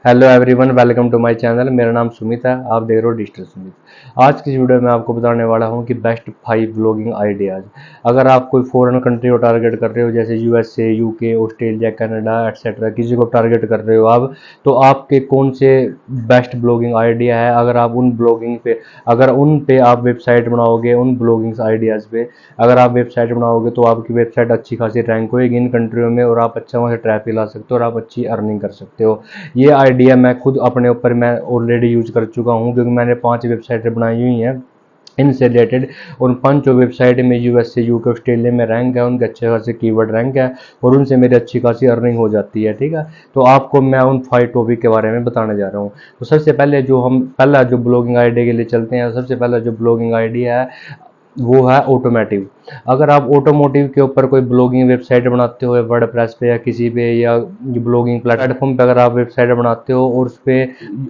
Hello everyone, welcome to my channel. मेरा नाम सुमित है, आप देख रहे हो डिजिटल सुमित। आज की इस वीडियो में आपको बताने वाला हूं कि बेस्ट 5 ब्लॉगिंग आइडियाज़। अगर आप कोई फॉरेन कंट्री को टारगेट कर रहे हो, जैसे USA, UK, Australia, Canada etcetera, किसी को टारगेट कर रहे हो आप, तो आपके कौन से बेस्ट ब्लॉगिंग आइडिया है। अगर उन पे आप वेबसाइट बनाओगे, उन ब्लॉगिंग आइडियाज़ पे अगर आप वेबसाइट बनाओगे तो आपकी वेबसाइट अच्छी खासी रैंक होएगी इन कंट्रियों में, और आप अच्छा वहाँ से ट्रैफिक ला सकते हो और आप अच्छी अर्निंग कर सकते हो। ये आइडिया मैं खुद अपने ऊपर मैं ऑलरेडी यूज कर चुका हूँ, क्योंकि मैंने 5 वेबसाइटें बनाई हुई हैं इनसे रिलेटेड। उन 5 वेबसाइट में यूएसए, यूके, ऑस्ट्रेलिया में रैंक है, उनके अच्छे खासे कीवर्ड रैंक है और उनसे मेरी अच्छी खासी अर्निंग हो जाती है। ठीक है, तो आपको मैं उन 5 टॉपिक के बारे में बताने जा रहा हूँ। तो सबसे पहले पहला जो ब्लॉगिंग आइडिया के लिए चलते हैं, सबसे पहला जो ब्लॉगिंग आइडिया है वो है ऑटोमेटिव। अगर आप ऑटोमोटिव के ऊपर कोई ब्लॉगिंग वेबसाइट बनाते हो, वर्डप्रेस पे या किसी पे या ब्लॉगिंग प्लेटफॉर्म पे अगर आप वेबसाइट बनाते हो और उस पे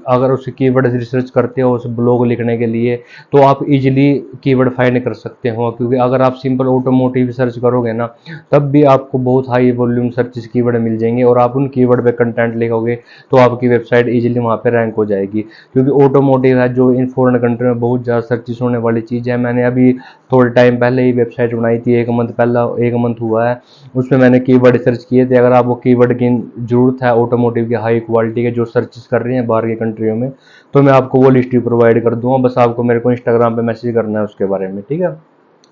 अगर उस कीवर्ड रिसर्च करते हो उस ब्लॉग लिखने के लिए, तो आप इजीली कीवर्ड फाइंड कर सकते हो। क्योंकि अगर आप सिंपल ऑटोमोटिव सर्च करोगे ना, तब भी आपको बहुत हाई वॉल्यूम सर्चेस कीवर्ड मिल जाएंगे और आप उन कीवर्ड पे कंटेंट लिखोगे तो आपकी वेबसाइट इजीली वहाँ पे रैंक हो जाएगी। क्योंकि ऑटोमोटिव है जो इन फॉरेन कंट्री में बहुत ज़्यादा सर्चेस होने वाली चीज़ है। मैंने अभी थोड़े टाइम पहले ही वेबसाइट बनाई थी, एक मंथ हुआ है। उसमें मैंने कीवर्ड सर्च किए थे। अगर आपको कीवर्ड की ज़रूरत है ऑटोमोटिव के हाई क्वालिटी के जो सर्चेस कर रहे हैं बाहर की कंट्रियों में, तो मैं आपको वो लिस्ट भी प्रोवाइड कर दूंगा। बस आपको मेरे को इंस्टाग्राम पे मैसेज करना है उसके बारे में, ठीक है।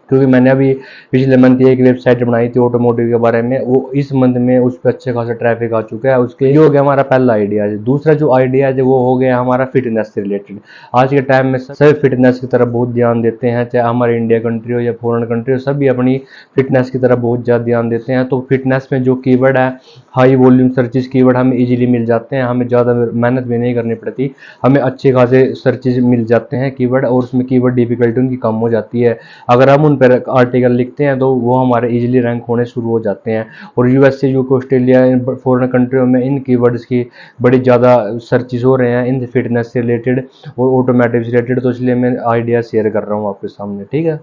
क्योंकि मैंने अभी पिछले मंथ एक वेबसाइट बनाई थी ऑटोमोटिव के बारे में, वो इस मंथ में उस पर अच्छे खासा ट्रैफिक आ चुका है। उसके ये हो गया हमारा पहला आइडिया है। दूसरा जो आइडिया है वो हो गया हमारा फिटनेस से रिलेटेड। आज के टाइम में सभी फिटनेस की तरफ बहुत ध्यान देते हैं, चाहे हमारे इंडिया कंट्री हो या फॉरेन कंट्री हो, सभी अपनी फिटनेस की तरफ बहुत ज़्यादा ध्यान देते हैं। तो फिटनेस में जो कीवर्ड है, हाई वॉल्यूम सर्चेज कीवर्ड हमें इजीली मिल जाते हैं, हमें ज़्यादा मेहनत भी नहीं करनी पड़ती, हमें अच्छे खासे सर्चेज मिल जाते हैं कीवर्ड, और उसमें कीवर्ड डिफिकल्टी उनकी कम हो जाती है। अगर हम उन पर आर्टिकल लिखते हैं तो वो हमारे इजीली रैंक होने शुरू हो जाते हैं। और यूएसए, यूके, ऑस्ट्रेलिया, इन फॉरेन कंट्रियों में इन कीवर्ड्स की बड़ी ज़्यादा सर्चेस हो रहे हैं इन फिटनेस से रिलेटेड और ऑटोमेटिव से रिलेटेड, तो इसलिए मैं आइडिया शेयर कर रहा हूँ आपके सामने, ठीक है।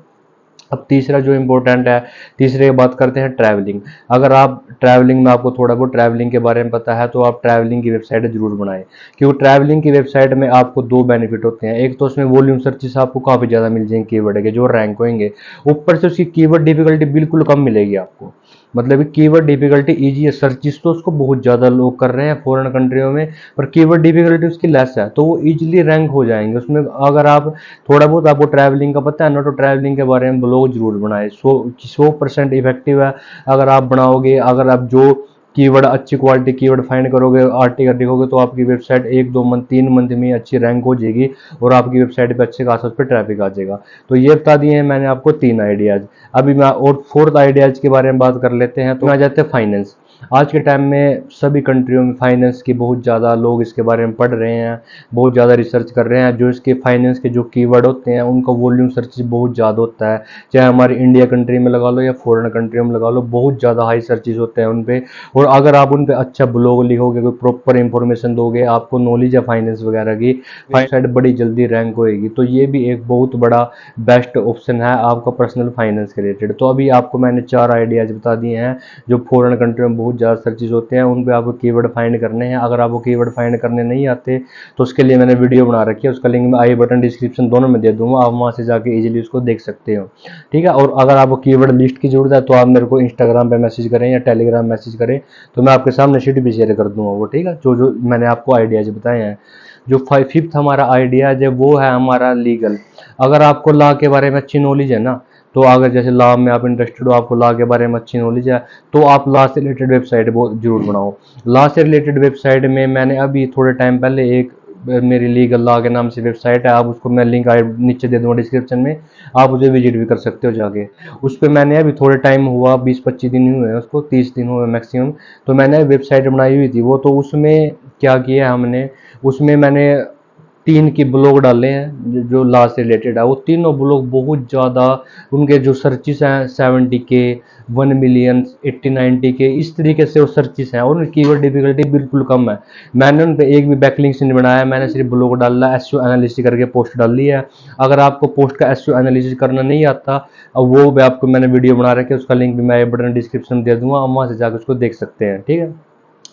अब तीसरा जो इम्पोर्टेंट है, तीसरे की बात करते हैं ट्रैवलिंग। अगर आप ट्रैवलिंग में आपको थोड़ा बहुत ट्रैवलिंग के बारे में पता है तो आप ट्रैवलिंग की वेबसाइट जरूर बनाएं। क्योंकि ट्रैवलिंग की वेबसाइट में आपको दो बेनिफिट होते हैं। एक तो उसमें वॉल्यूम सर्चेस आपको काफ़ी ज़्यादा मिल जाएंगे कीवर्ड के जो रैंक होंगे, ऊपर से उसकी कीवर्ड डिफिकल्टी बिल्कुल कम मिलेगी आपको। मतलब कीवर्ड डिफिकल्टी ईजी है, सर्चिस तो उसको बहुत ज़्यादा लोग कर रहे हैं फॉरेन कंट्रियों में, पर कीवर्ड डिफिकल्टी उसकी लेस है, तो वो इजीली रैंक हो जाएंगे उसमें। अगर आप थोड़ा बहुत आपको ट्रैवलिंग का पता है ना, तो ट्रैवलिंग के बारे में ब्लॉग जरूर बनाए। 100% इफेक्टिव है अगर आप बनाओगे। अगर आप जो कीवर्ड अच्छी क्वालिटी कीवर्ड फाइंड करोगे, आर्टिकल लिखोगे, तो आपकी वेबसाइट 1-2 मंथ 3 मंथ में अच्छी रैंक हो जाएगी और आपकी वेबसाइट पे अच्छे खासा उस पर ट्रैफिक आ जाएगा। तो ये बता दिए हैं मैंने आपको 3 आइडियाज़। अभी मैं और फोर्थ आइडियाज़ के बारे में बात कर लेते हैं। तो आ जाते हैं फाइनेंस। आज के टाइम में सभी कंट्रियों में फाइनेंस की बहुत ज़्यादा लोग इसके बारे में पढ़ रहे हैं, बहुत ज़्यादा रिसर्च कर रहे हैं। जो इसके फाइनेंस के जो कीवर्ड होते हैं उनका वॉल्यूम सर्च बहुत ज़्यादा होता है, चाहे हमारी इंडिया कंट्री में लगा लो या फॉरेन कंट्री में लगा लो, बहुत ज़्यादा हाई सर्चेज होते हैं उन पे। और अगर आप उन पे अच्छा ब्लॉग लिखोगे, कोई प्रॉपर इंफॉर्मेशन दोगे, आपको नॉलेज है फाइनेंस वगैरह की, वेबसाइट बड़ी जल्दी रैंक होएगी। तो ये भी एक बहुत बड़ा बेस्ट ऑप्शन है आपका पर्सनल फाइनेंस के रिलेटेड। तो अभी आपको मैंने 4 आइडियाज़ बता दिए हैं जो फॉरेन कंट्री में बहुत ज़्यादा सर्चेज होते हैं, उन पे आपको कीवर्ड फाइंड करने हैं। अगर आपको कीवर्ड फाइंड करने नहीं आते तो उसके लिए मैंने वीडियो बना रखी है, उसका लिंक मैं आई बटन डिस्क्रिप्शन दोनों में दे दूंगा, आप वहाँ से जाके इजीली उसको देख सकते हो, ठीक है। और अगर आपको कीवर्ड लिस्ट की जरूरत है तो आप मेरे को इंस्टाग्राम पे मैसेज करें या टेलीग्राम मैसेज करें, तो मैं आपके सामने शीट भी शेयर कर दूंगा वो, ठीक है। जो जो मैंने आपको आइडियाज बताए हैं। जो फिफ्थ हमारा आइडिया है वो है हमारा लीगल। अगर आपको लॉ के बारे में अच्छी नॉलेज है ना, तो अगर जैसे लॉ में आप इंटरेस्टेड हो, आपको लॉ के बारे में अच्छी नॉलेज है, तो आप लॉ से रिलेटेड वेबसाइट जरूर बनाओ। लॉ से रिलेटेड वेबसाइट में मैंने अभी थोड़े टाइम पहले एक मेरी लीगल लॉ के नाम से वेबसाइट है, आप उसको मैं लिंक नीचे दे दूंगा डिस्क्रिप्शन में, आप उसे विजिट भी कर सकते हो जाके। उस पर मैंने अभी थोड़े टाइम हुआ, 20-25 दिन हुए हैं उसको, 30 दिन हुए मैक्सिमम। तो मैंने वेबसाइट बनाई हुई थी वो, तो उसमें क्या किया हमने, उसमें मैंने 3 की ब्लॉग डाले हैं जो लॉ से रिलेटेड है। वो तीनों ब्लॉग बहुत ज़्यादा, उनके जो सर्चिस हैं 70K, 1 मिलियन, 80-90K, इस तरीके से वो सर्चिस हैं और कीवर्ड डिफिकल्टी बिल्कुल कम है। मैंने उन पर एक भी बैकलिंक्स नहीं बनाया, मैंने सिर्फ ब्लॉग डाला, एसईओ एनालिसिस करके पोस्ट डाल दी है। अगर आपको पोस्ट का एसईओ एनालिसिस करना नहीं आता, अब वो भी आपको मैंने वीडियो बना रखी है, उसका लिंक भी मैं बटन डिस्क्रिप्शन में दे दूंगा, आप वहाँ से जाकर उसको देख सकते हैं, ठीक है।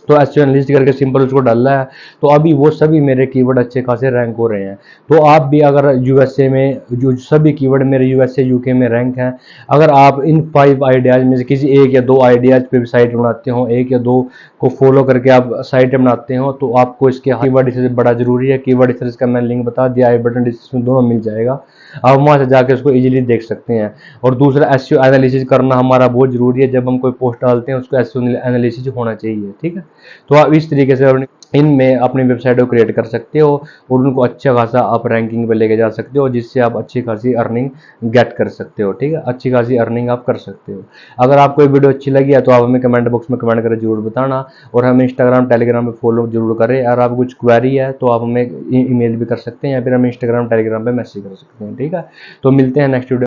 तो एसईओ एनालिस्ट करके सिंपल उसको डाला है, तो अभी वो सभी मेरे कीवर्ड अच्छे खासे रैंक हो रहे हैं। तो आप भी अगर यूएसए में जो सभी कीवर्ड मेरे यूएसए यूके में रैंक हैं, अगर आप इन 5 आइडियाज में से किसी एक या दो आइडियाज पे साइट बनाते हो, एक या दो को फॉलो करके आप साइट बनाते हो, तो आपको इसके कीवर्ड रिसर्च बड़ा जरूरी है। कीवर्ड रिसर्च का मैंने लिंक बता दिया, आई बटन डिस्क्रिप्शन दोनों मिल जाएगा, आप वहां से जाके उसको इजीली देख सकते हैं। और दूसरा एसईओ एनालिसिस करना हमारा बहुत जरूरी है, जब हम कोई पोस्ट डालते हैं उसको एसईओ एनालिसिस होना चाहिए, ठीक है। तो आप इस तरीके से इनमें अपनी वेबसाइट को क्रिएट कर सकते हो और उनको अच्छा खासा आप रैंकिंग पे लेके जा सकते हो, जिससे आप अच्छी खासी अर्निंग गेट कर सकते हो, ठीक है। अच्छी खासी अर्निंग आप कर सकते हो। अगर आपको ये वीडियो अच्छी लगी है तो आप हमें कमेंट बॉक्स में कमेंट करके जरूर बताना, और हमें इंस्टाग्राम टेलीग्राम पे फॉलो जरूर करें। अगर आपको कुछ क्वेरी है तो आप हमें ईमेल भी कर सकते हैं, या फिर हमें इंस्टाग्राम टेलीग्राम पे मैसेज कर सकते हैं, ठीक है। तो मिलते हैं नेक्स्ट वीडियो।